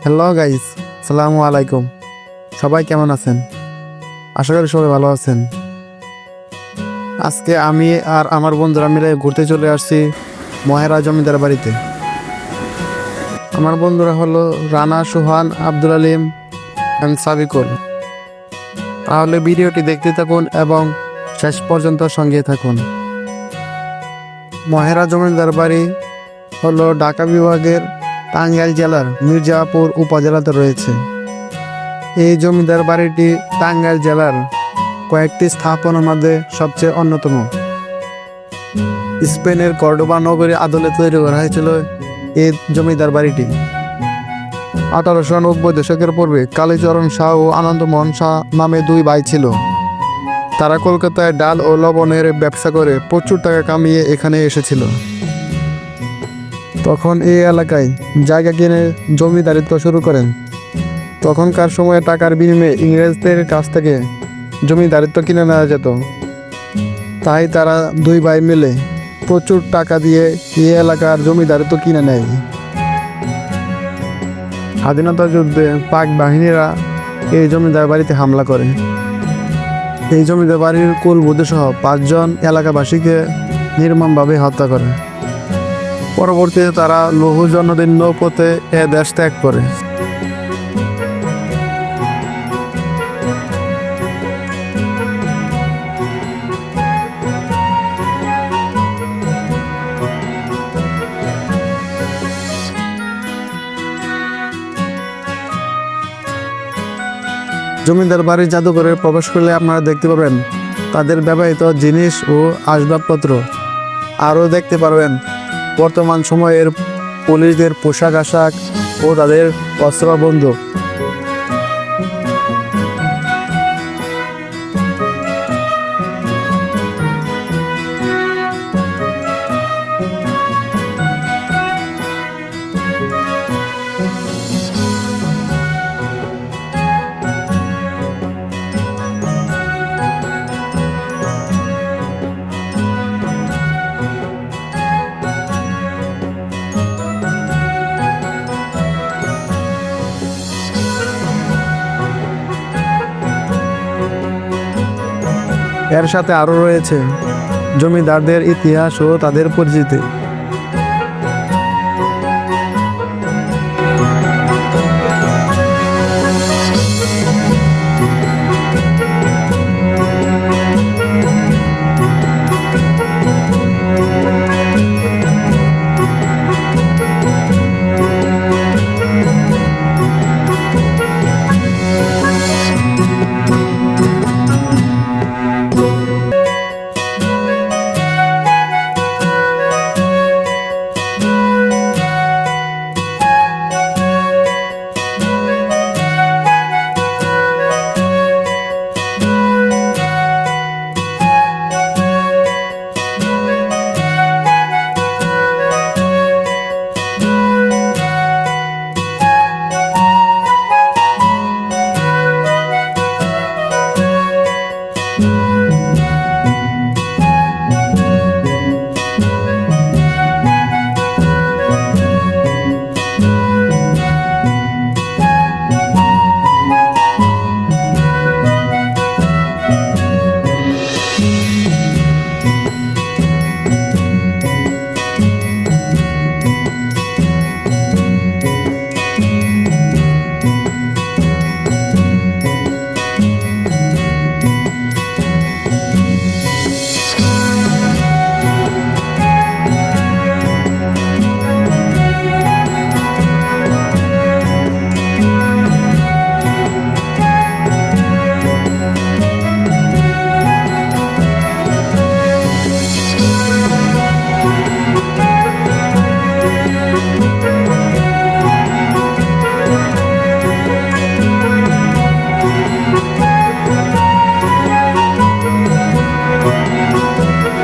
Hello guys, সালামু আলাইকুম। সবাই কেমন আছেন? আশা করি সবাই ভালো আছেন। আজকে আমি আর আমার বন্ধুরা মিলে ঘুরতে চলে আসছি মহেরা জমিদার বাড়িতে। আমার বন্ধুরা হলো রানা, সোহান, আব্দুল আলিম অ্যান্ড সাবিকুল। তাহলে ভিডিওটি দেখতে থাকুন এবং শেষ পর্যন্ত সঙ্গে থাকুন। মহেরা জমিদার বাড়ি হলো ঢাকা বিভাগের টাঙ্গাইল জেলার মির্জাপুর উপজেলাতে রয়েছে। এই জমিদার বাড়িটি টাঙ্গাইল জেলার কয়েকটি স্থাপনার মধ্যে সবচেয়ে অন্যতম। স্পেনের কর্ডোবা নগরী আদলে তৈরি করা হয়েছিল এই জমিদার বাড়িটি। 1890 দশকের পূর্বে কালীচরণ শাহ ও আনন্দমোহন শাহ নামে দুই ভাই ছিল। তারা কলকাতায় ডাল ও লবণের ব্যবসা করে প্রচুর টাকা কামিয়ে এখানে এসেছিল। তখন এই এলাকায় জায়গা কিনে জমিদারিত্ব শুরু করেন। তখনকার সময়ে টাকার বিনিময়ে ইংরেজদের কাছ থেকে জমিদারিত্ব কিনে নেওয়া যেত। তাই তারা দুই ভাই মিলে প্রচুর টাকা দিয়ে এই এলাকার জমিদারিত্ব কিনে নেয়। স্বাধীনতা যুদ্ধে পাক বাহিনীরা এই জমিদার বাড়িতে হামলা করে। এই জমিদার বাড়ির কুলবধূ সহ 5 জন এলাকাবাসীকে নির্মমভাবে হত্যা করে। পরবর্তীতে তারা লৌহ জন্মদিন নৌপথে এ দেশ ত্যাগ করে। জমিদার বাড়ির জাদুঘরে প্রবেশ করলে আপনারা দেখতে পাবেন তাদের ব্যবহৃত জিনিস ও আসবাবপত্র। আরও দেখতে পারবেন বর্তমান সময়ের পুলিশদের পোশাক আশাক ও তাদের অস্ত্র বন্দুক। এর সাথে আরও রয়েছে জমিদারদের ইতিহাস ও তাদের পরিচিতি।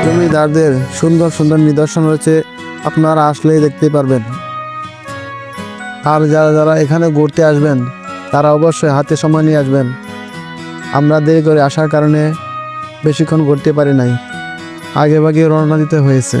জমিদারদের সুন্দর সুন্দর নিদর্শন রয়েছে, আপনারা আসলেই দেখতে পারবেন। আর যারা যারা এখানে ঘুরতে আসবেন তারা অবশ্যই হাতে সময় নিয়ে আসবেন। আমরা দেরি করে আসার কারণে বেশিক্ষণ ঘুরতে পারি নাই, আগে ভাগে রওনা দিতে হয়েছে।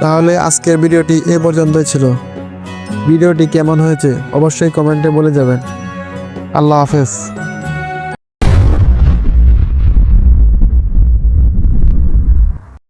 তাহলে আজকের ভিডিওটি এ পর্যন্তই ছিল। ভিডিওটি কেমন হয়েছে অবশ্যই কমেন্টে বলে যাবেন। আল্লাহ হাফেজ।